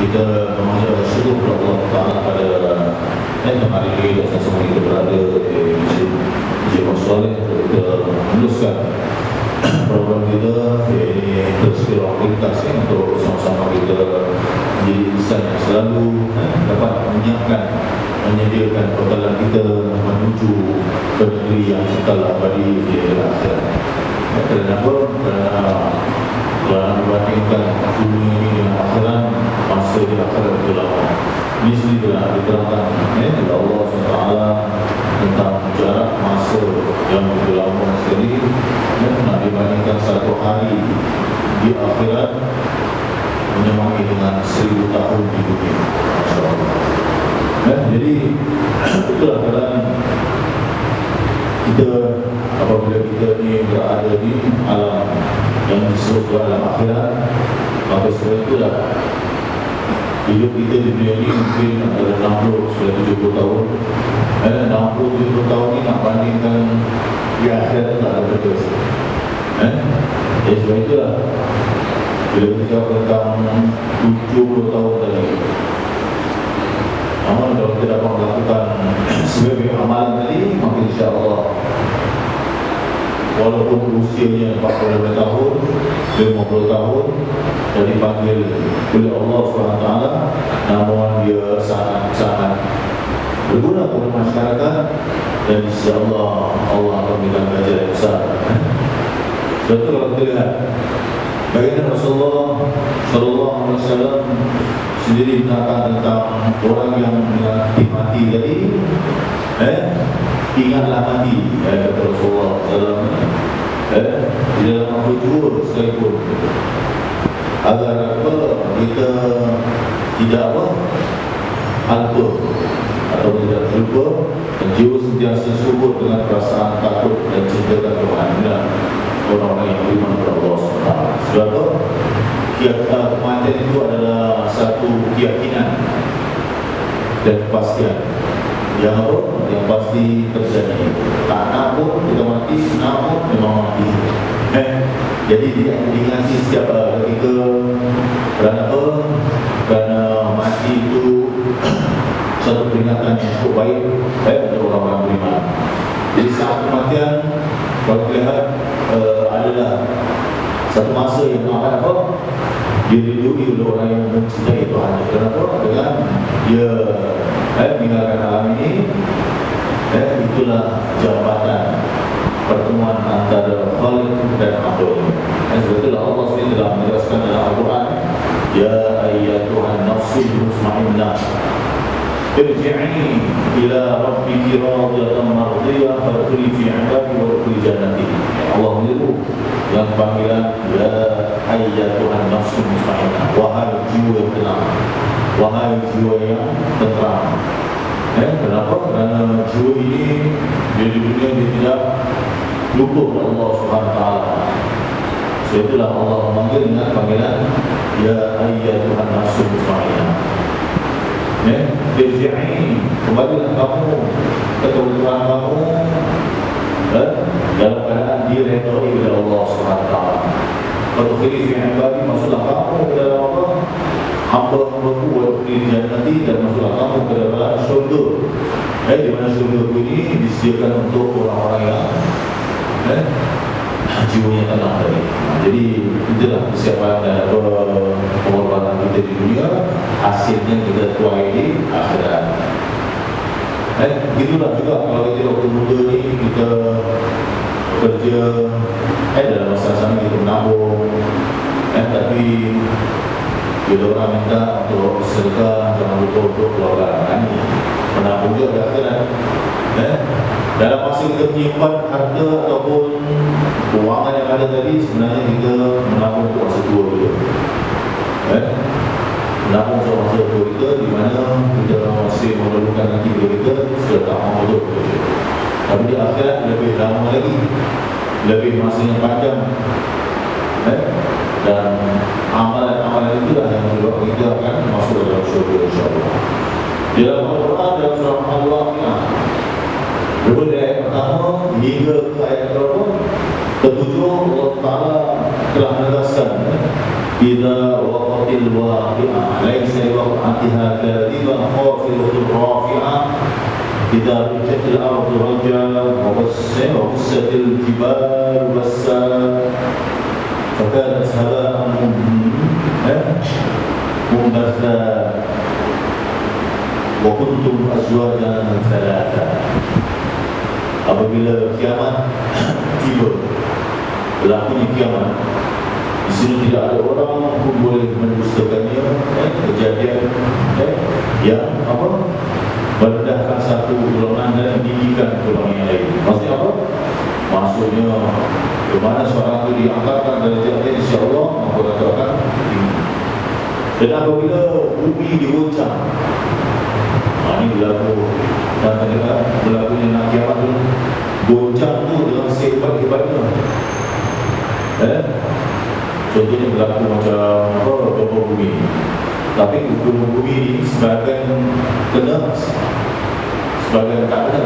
kita memohon syukur kepada Allah Taala pada hari ini dan semua kita berada di Masjid Soleh untuk kita meneruskan program kita ini terus prioritas untuk sama-sama kita menjadi insan yang selalu dapat menyediakan bekalan kita menuju ke negeri yang kekal abadi di akhirat. Kenapa? Kerana membandingkan dunia ini dengan akhirat, masa di akhirat itu lama. Ini sendiri telah diterangkan oleh Allah SWT tentang jarak masa yang begitu lama sekali. Nak dibandingkan satu hari di akhirat menyamai dengan 1000 tahun di dunia. Masya Allah. Jadi itulah keadaan kita apabila kita ni berada di alam yang disebut alam akhirat, maka sebab itulah hidup kita di dunia ini mungkin adalah 60-70 tahun. 60-70 tahun ni nak bandingkan di akhirat tak ada betul. Jadi sebab itulah bila kita cakap tentang 70 tahun tadi, namun kalau kita dapat melakukan sebagai amalan tadi, maka insya-Allah walaupun usianya 40 tahun, 50 tahun dan dipanggil oleh Allah SWT, namun dia sangat-sangat berguna kepada masyarakat dan insya-Allah Allah akan memberikan ganjaran yang besar. Sebab itu kalau kita lihat bagaimana Rasulullah SAW sendiri menerangkan tentang orang yang mati tadi, ingatlah mati, kata Rasulullah SAW, di dalam apa jua sekalipun, agar apa kita tidak alpa atau tidak terlupa, dan jiwa sentiasa subur dengan perasaan takut dan cinta kepada orang-orang yang beriman kepada Allah SWT. Sebab kematian itu adalah satu keyakinan dan kepastian yang pasti terjadi. Tak nak pun kita mati, nak pun memang mati. Jadi diingati setiap ketika. Kerana apa? Kerana mati itu satu peringatan yang cukup baik untuk orang-orang beriman. Jadi saat kematian, kalau kita lihat adalah satu masa yang akan apa? Diridui oleh orang yang mencintai Tuhan. Kenapa? Dengan dia meninggalkan alam ini, itulah jambatan pertemuan antara Khaliq dan Makhluk. Sebab itulah Allah sendiri telah menerangkan dalam Al-Quran, Ya ayyatuhan nafsul mutmainnah, irji'i ila rabbiki radiyatan mardiyah fadkhuli fi 'ibadi wa dkhuli jannati. Allah menyeru yang panggilan Ya ayyatuhan nafsul mutmainnah, wahai jiwa yang tenang, wahai jiwa yang tenteram. Kenapa? Kerana jiwa ini di dunia dia tidak lupa kepada Allah SWT. Sebab itulah Allah memanggil dengan panggilan Ya ayyatuhan nafsul mutmainnah. Irji'i, kembalilah kamu ke kebenaran kamu dalam keadaan diredai oleh Allah SWT. Fadkhuli fi 'ibadi, masuklah kamu ke dalam apa? Hamba-hambaku wa dkhuli jannati, dan masuklah kamu ke dalam syurga. Di mana syurga ini disediakan untuk orang-orang yang jiwanya tenang tadi. Jadi itulah persiapan dan pengorbanan kita di dunia, hasilnya kita tuai di akhirat. Begitulah juga kalau kita waktu muda ni kita bekerja, dalam masa-masa kita menabung, tapi bila orang minta untuk sedekah, jangan lupa untuk keluarkan menabung juga di akhirat. Dalam masa kita menyimpan harta ataupun kewangan yang ada tadi, sebenarnya kita menabung untuk masa tua kita. Menabung untuk masa tua kita, di mana kita masih memerlukan nanti bila kita sudah tak mahu untuk bekerja. Tapi di akhirat lebih lama lagi, lebih masanya panjang, dan amalan-amalan itulah yang menyebabkan kita akan masuk dalam syurga insya-Allah. Di dalam Al-Quran, dalam surah Al-Waqiah, daripada ayat pertama hingga ke ayat berapa? Ketujuh, Allah Ta'ala telah menegaskan idza waqatil waqi'ah laysa liwaq'atiha kadhibah khafidatur rafi'ah idza rujjatil ardu rajja wa bussatil jibalu bassa fakanat haba'an munbatha wa kuntum azwajan thalatha. Apabila kiamat tiba, berlakunya kiamat, di sini tidak ada orang pun boleh mendustakannya. Kejadian yang merendahkan satu golongan dan meninggikan golongan yang lain. Maksudnya apa? Maksudnya kemana seorang itu diangkatkan dari derajatnya, insya-Allah maka akan tinggi. Dan apabila bumi digoncang, ini berlaku dan terdengar berlakunya nak kiamat tu, goncang tu dengan sehebat-hebatnya. Contohnya berlaku macam gempa bumi. Tapi gempa bumi ni sebahagian kena, sebahagian tak kena.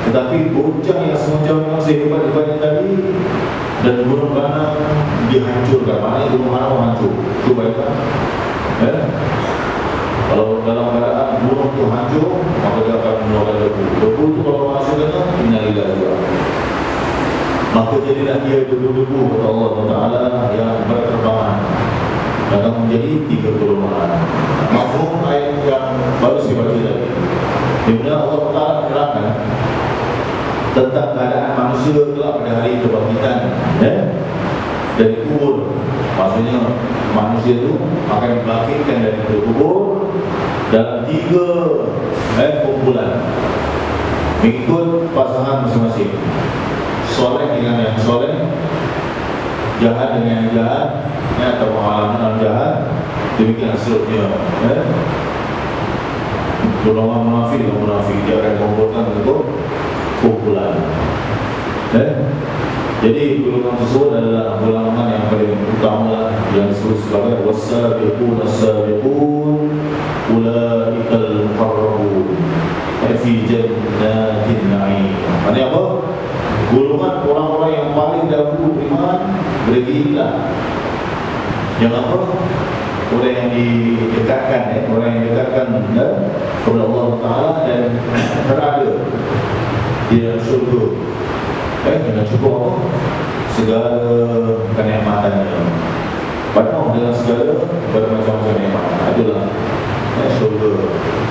Tetapi goncang yang semacam sehebat-hebatnya tadi dan gunung beranak dihancurkan. Maknanya gunung beranak hancur. Itu bayangkan. Kalau dalam keadaan gunung itu hancur, maka dia akan mengeluarkan debu. Debu itu kalau masuk kena, innalillah juga. Maka jadilah dia debu-debu kata Allah Taala yang berterbangan dan akan menjadi 3 golongan. Mafhum ayat yang baru saya baca tadi. Di mana Allah Taala menerangkan tentang keadaan manusia kelak pada hari kebangkitan dari kubur. Maksudnya manusia itu akan dibangkitkan dari kubur dalam 3 kumpulan mengikut pasangan masing-masing. Soleh dengan yang soleh, jahat dengan yang jahat, atau pengalaman jahat. Demikian seterusnya. Golongan munafik dengan munafik dia akan kumpulkan untuk kumpulan. Jadi golongan tersebut adalah golongan yang paling utama yang disebut sebagai wasabiqun as-sabiqun ulaikal muqarrabun fi jannatin na'im. Maksudnya apa? Golongan orang-orang yang paling dahulu beriman berilah. Yang apa? Orang yang didekatkan, orang yang didekatkan kepada Allah Taala dan berada di dalam syurga. Dengan cukup apa? Segala kenikmatannya. Penuh dengan segala bermacam-macam nikmat. Itulah syurga.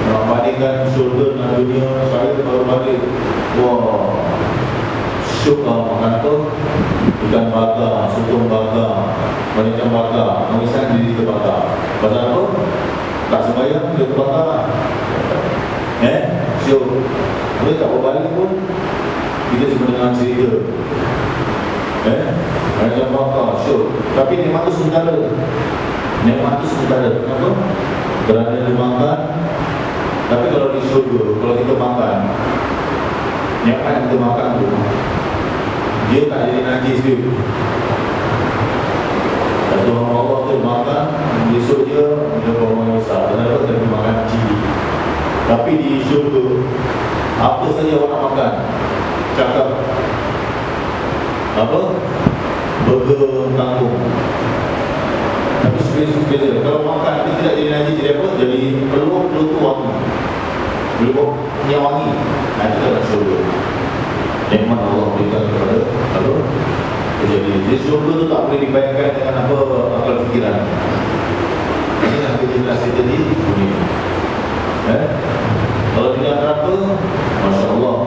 Nak bandingkan syurga dengan dunia, saya baru balik. Wah, syurga makan tu ikan bakar, sotong bakar, macam bakar, mengisahkan diri terbakar. Pasal apa? Tak sembahyang, dia terbakar. Syurga. Kalau tak berbalik pun kita cuma dengar cerita. Macam bakar, syurga. Tapi nikmat tu sementara. Nikmat tu sementara. Kenapa? Kerana dia makan. Tapi kalau di syurga, kalau kita makan, nikmat yang kita makan tu, dia tak jadi najis dia. Dan Tuhan Allah tu makan, besok dia bawa besar. Kenapa? Kita makan cili. Tapi di syurga, apa saja orang nak makan, cakap apa? Burger tanggung. Tapi sebenarnya kalau makan itu tidak jadi najis, jadi apa? Jadi perlu wangi. Perlu wangi. Itu adalah syurga. Nikmat Allah berikan kepada Allah. Jadi syurga itu tak boleh dibayangkan dengan apa akal fikiran. Ini yang kita jelaskan tadi bunyi. Kalau tidak neraka, Masya Allah.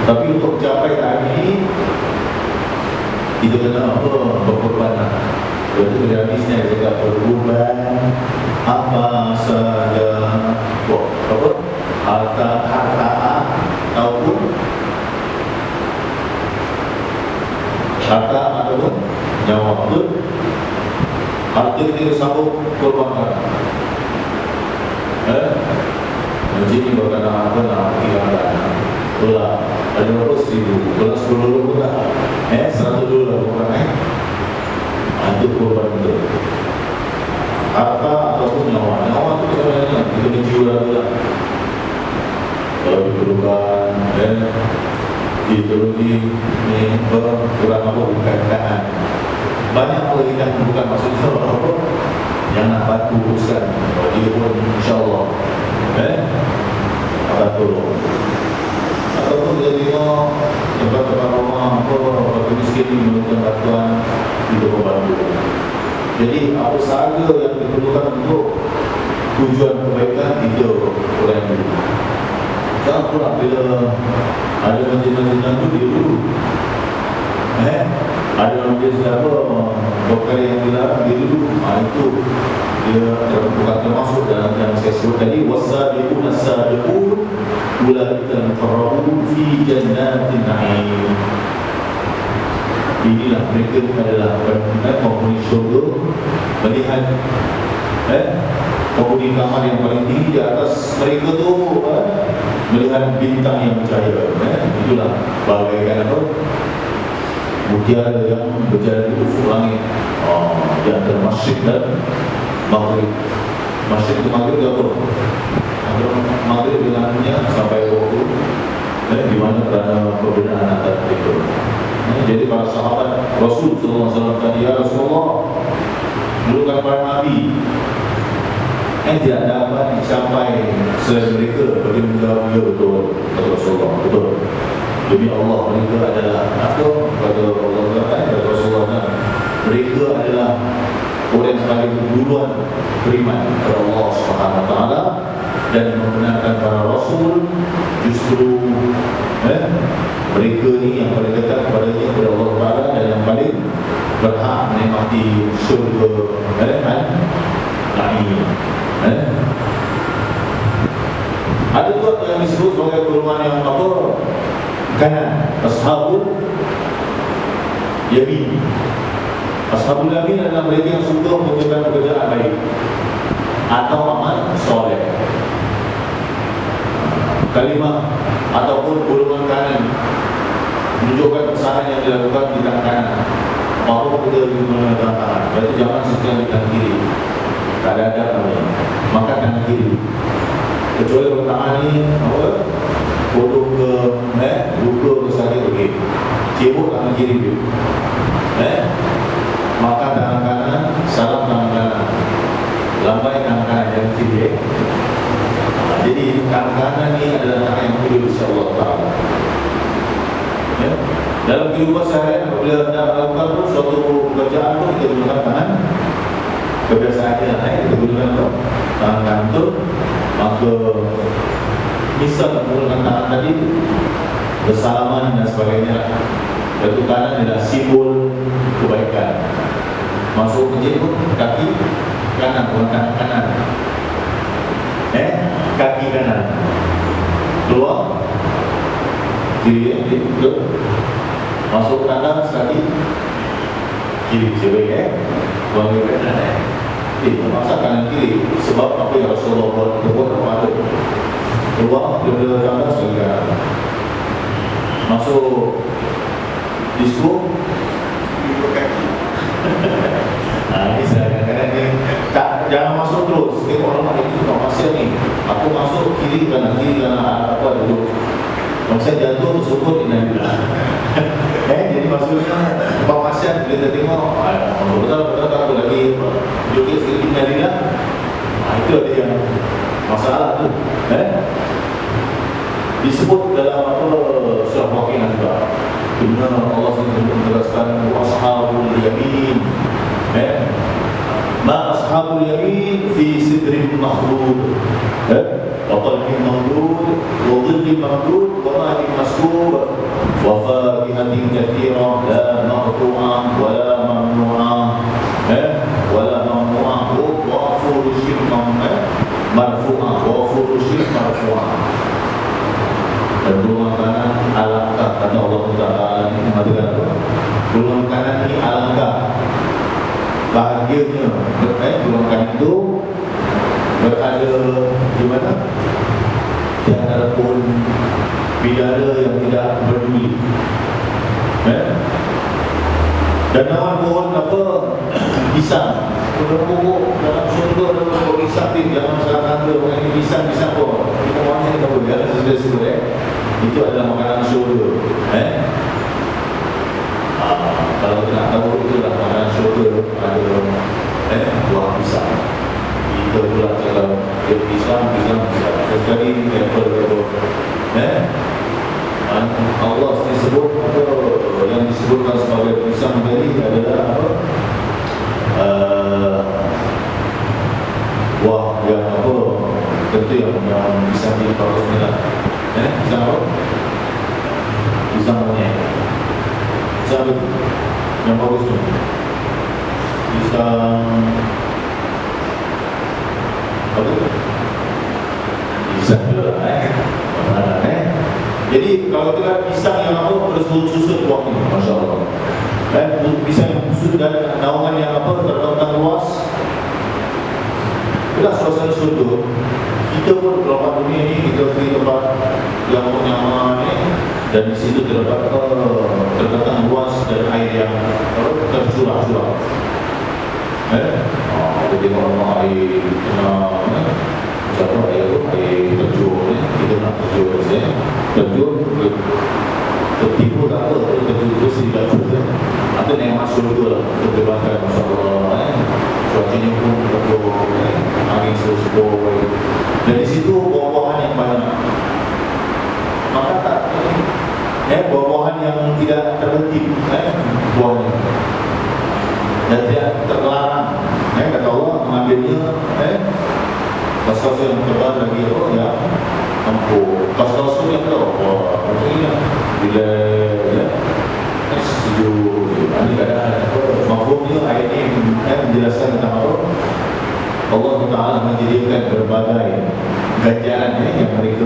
Tapi untuk capai tahap ini, kita kena apa? Berkorban. Itu dari hadisnya kita berkorban apa saja, apa? Harta ataupun nyawa. Betul? Harta kita sambung korbankan. Jadi ini berkata apa nak tinggalkan. Itulah ada berapa 1,000, kalau 10 dulu pun tak 100 dulu lah korban. Itu korban betul. Harta ataupun nyawa. Nyawa itu sebenarnya kita menjiwa lah. Kalau diperlukan ideologi ni kurang apa berkaitan banyak orang kita bukan maksudnya apa yang nak bantu uruskan. Dia pun insyaAllah akan tolong. Ataupun dia tengok tempat-tempat rumah apa bagi miskin ini memerlukan bantuan, kita membantu. Jadi apa sahaja yang diperlukan untuk tujuan kebaikan, kita orang itu. Jangan pula bila ada masjid-masjid itu dia dulu ada masjid siapa dokter yang dilarang dia dulu, itu dia bukan termasuk dalam yang saya sebut tadi. Wasabiqun as-sabiqun ulaika al-muqarrabun fi jannatin na'im. Inilah mereka adalah penghuni syurga, melihat penghuni kamar yang paling tinggi di atas mereka tu melihat bintang yang bercahaya. Itulah bagaikan apa, mutiara yang berjalan di ufuk langit di antara Masyriq dan Maghrib. Masyriq ke Maghrib ke apa? Maghrib dengannya sampai waktu di mana kerana perbezaan antara itu. Jadi para sahabat Rasul SAW tadi, ya Rasulullah, dulu kan para Nabi tidak dapat dicapai selain mereka. Bagi menjawab, ya betul, kata Rasulullah, betul. Demi Allah, mereka adalah apa? Kata Allah, kata Rasulullah, mereka adalah orang yang paling duluan beriman kepada Allah Subhanahu Wa Taala dan membenarkan para Rasul. Justru mereka ni yang paling dekat kepadanya, kepada Allah Taala, dan yang paling berhak menikmati syurga Naim. Ada juga yang disebut sebagai golongan yang apa? Kanan, ashabul yamin. Ashabul yamin adalah mereka yang suka mengerjakan pekerjaan baik atau amal soleh. Kalimah ataupun golongan kanan menunjukkan kesalahan yang dilakukan di tangan kanan, maka kita menggunakan tangan kanan. Berarti jangan sesuai di tangan kiri. Tak ada adab namanya. Maka tangan kiri. Kecuali kalau tangan ni apa? Bodoh ke luka ke sakit, okey. Cebok tangan kiri dia. Maka tangan kanan, salam tangan kanan. Lambai tangan kanan yang kiri. Jadi tangan kanan ni adalah tangan yang mulia insya-Allah taala. Dalam kehidupan seharian apabila anda melakukan suatu pekerjaan tu, kita gunakan tangan kebiasaannya, kita gunakan tangan kanan tu. Maka misal menggunakan tangan tadi bersalaman dan sebagainya, itu kanan adalah simbol kebaikan. Masuk masjid pun kaki kanan, gunakan kanan. Kaki kanan. Keluar kiri, masuk kanan sekali kiri, sebaik buang ke kanan. Masa kanan kiri sebab apa yang Rasulullah buat apa ada. Keluar daripada kanan sekali kanan. Masuk disco ikut kaki. Ini saya kadang-kadang ni tak, jangan masuk terus. Tengok orang itu tukang pasir ni, aku masuk kiri kanan apa dulu. Kalau saya jatuh tersebut innalillah. Jadi maksudnya tukang pasir bila kita tengok betul aku lagi joget sikit innalillah. Itu ada yang masalah tu. Disebut dalam apa surah Waqiah juga. Dimana Allah SWT menjelaskan ashabul yamin. Ma ashabul yamin fi sidrin makhdud. Wa talhin mamdud wa dhillin mamdud wa ma'in maskur wa fakihatin katsirah la maqtu'ah wa la mamnu'ah wa la mamnu'ah wa furushin marfu'ah wa furushin marfu'ah. Dan golongan kanan alangkah, kata Allah Taala ini mengatakan apa? Golongan kanan ini alangkah bahagianya. Golongan kanan itu berada di mana? Tiada pun bidara yang tidak berduli. Dan nama pohon apa? Pisang. Pokok dalam surga ada pokok pisang. Jangan salah kata orang ini pisang apa? Kita mahu ni tak boleh. Sudah-sudah itu adalah makanan surga. Kalau kita nak tahu itulah makanan surga. bagus tu. Pisang apa tu? Pisang juga mana Jadi kalau kita pisang yang apa bersusut buah ni, masya-Allah. Pisang yang busuk dan naungan yang apa terbentang luas. Itulah suasana surga. Kita pun berapa dunia ni kita pergi tempat yang nyaman ni, dan di situ terdapat terbentang luas dan air yang tercurah-curah. Kita tengok orang air tenang, macam air tu, air terjun ni, kita nak terjun saja. Terjun, tertipu tak apa, terjun bersih dan bersih. Atau nikmat surga lah, terjebakkan masya-Allah. Cuacanya pun betul, angin sepoi. Dan di situ buah-buahan yang banyak. Maka tak, buah-buahan yang tidak terhenti, buahnya. Dan tidak terlarang. Kata Allah mengambilnya, kaos-kaos yang tebal lagi yang empuk. Kaos-kaos tu yang tahu, maksudnya bila sejuk, ini keadaan mafhumnya ayat ini menjelaskan tentang apa? Allah Ta'ala menjadikan berbagai ganjaran yang mereka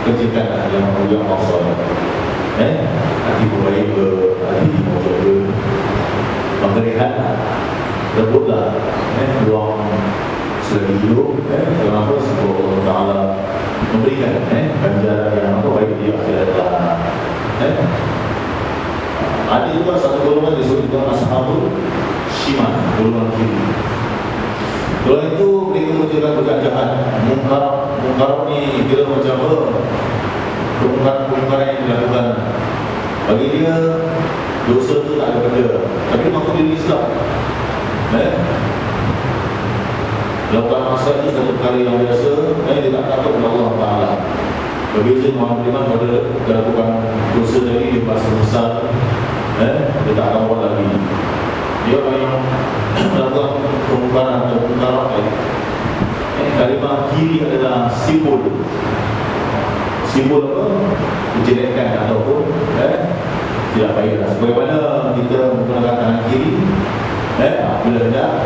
kerjakan yang maksud. Hati berbaik, hati berjaga, memberikan rebutlah ruang selagi hidup. Kenapa? Sebab Allah Ta'ala memberikan ganjaran yang apa baik di akhirat. Ada juga satu golongan disebut Ashabul Shimal, golongan kiri. Golongan itu mereka mengerjakan perjanjian mungkar ni kira macam apa? Kemungkaran yang dilakukan. Bagi dia dosa tu tak ada benda, tapi mampu diri Islam. Lakukan masa itu satu perkara yang biasa, dia tak takut kepada Allah Ta'ala. Berbeza Muhammad Iman pada melakukan dosa tadi, dia merasa besar, dia tak akan buat lagi. Dia orang yang melakukan kemungkaran atau kemungkaran. Kalimah kiri adalah simbol apa? Menjelekkan ataupun tidak baiklah. Sebagaimana kita menggunakan tangan kiri, bila hendak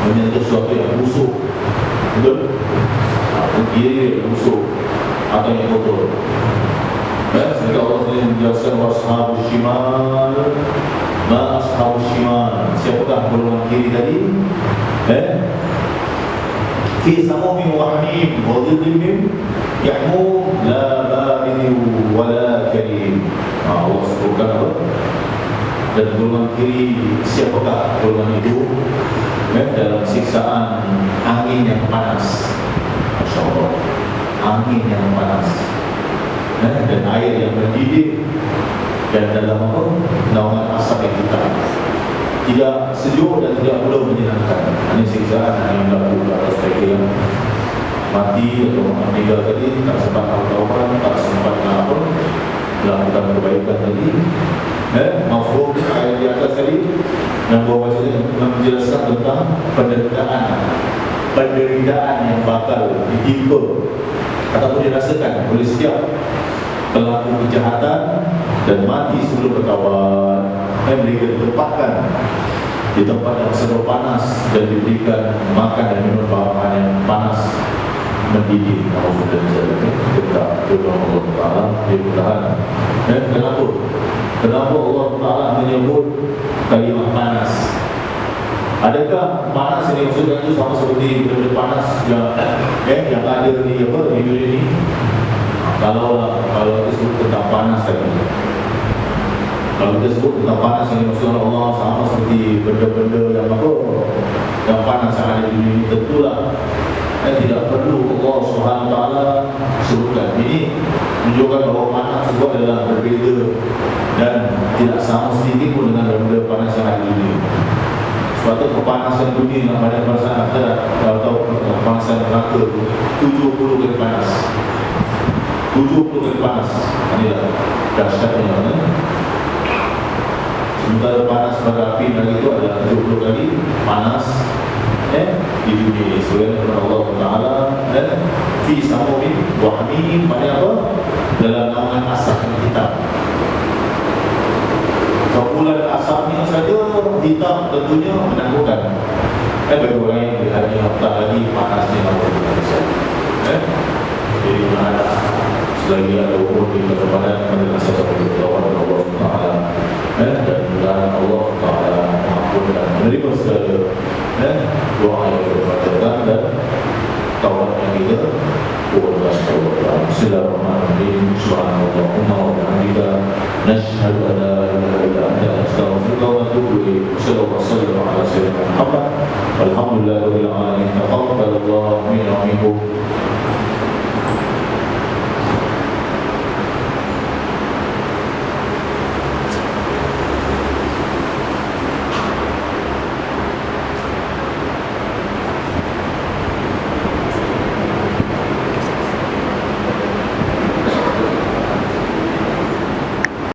menyentuh sesuatu yang busuk, betul? Kiri busuk atau yang kotor. Sehingga Allah SWT menjelaskan washabus shimal, ma ashabus shimal. Siapakah golongan kiri tadi? Fi samumin wa hamim wa dhillin yahmum la baridin wa la karim. Allah sebutkan apa? Dan golongan kiri, siapakah golongan itu? Dalam siksaan angin yang panas, masya Allah, angin yang panas, dan air yang mendidih, dan dalam apa? Naungan asap yang hitam. Tidak sejuk dan tidak pula menyenangkan. Ini siksaan yang berlaku atas mereka yang mati atau meninggal tadi, tak sempat taubat, tak sempat apa melakukan kebaikan tadi. Mafhum ayat di atas tadi yang bawa menjelaskan tentang penderitaan yang bakal ditimpa ataupun dirasakan oleh setiap pelaku kejahatan dan mati sebelum bertaubat. Mereka ditempatkan di tempat yang sangat panas dan diberikan makan dan minum bahan yang panas mendidih. Kita berdoa Allah Ta'ala dimudahan. Kenapa Allah Ta'ala menyebut kalimat panas? Adakah panas yang dimaksudkan itu sama seperti benda panas yang ada di dunia ini? Kalau kita sebut tentang panas tadi, kalau kita sebut tentang panas yang dimaksudkan Allah sama seperti benda-benda yang panas yang ada di dunia ini, tentulah tidak perlu Allah SWT sebutkan. Ini menunjukkan bahawa panas itu adalah berbeza dan tidak sama sedikit pun dengan benda panas yang ada di dunia. Sebab itu kepanasan dunia pada perasaan akhirat atau kepanasan neraka 70 kali panas. 70 kali panas. Inilah dahsyatnya. Sementara panas pada api neraka itu adalah 70 kali panas di dunia ini. Sebagaimana Allah Ta'ala fi samumin wa hamim, pada apa? Dalam naungan asap yang hitam. Kepulan asapnya saja hitam tentunya menakutkan. Bagi orang yang melihatnya apatah lagi panasnya Allah jadi mana selagi ada umur di kedepanan pada masa berlawan Allah Taala dan Allah Taala mengampun dan menerima segala doa yang kita panjatkan dan taubat yang kita kurban. Bismillahirrahmanirrahim. Subhanallahumma wa bihamdika nashhadu an la ilaha illa anta astaghfiruka wa atubu ilaik. Sallallahu alaihi wa sallam ala sayyidina Muhammad walhamdulillahirabbil alamin. Taqabbalallahu minna wa minkum.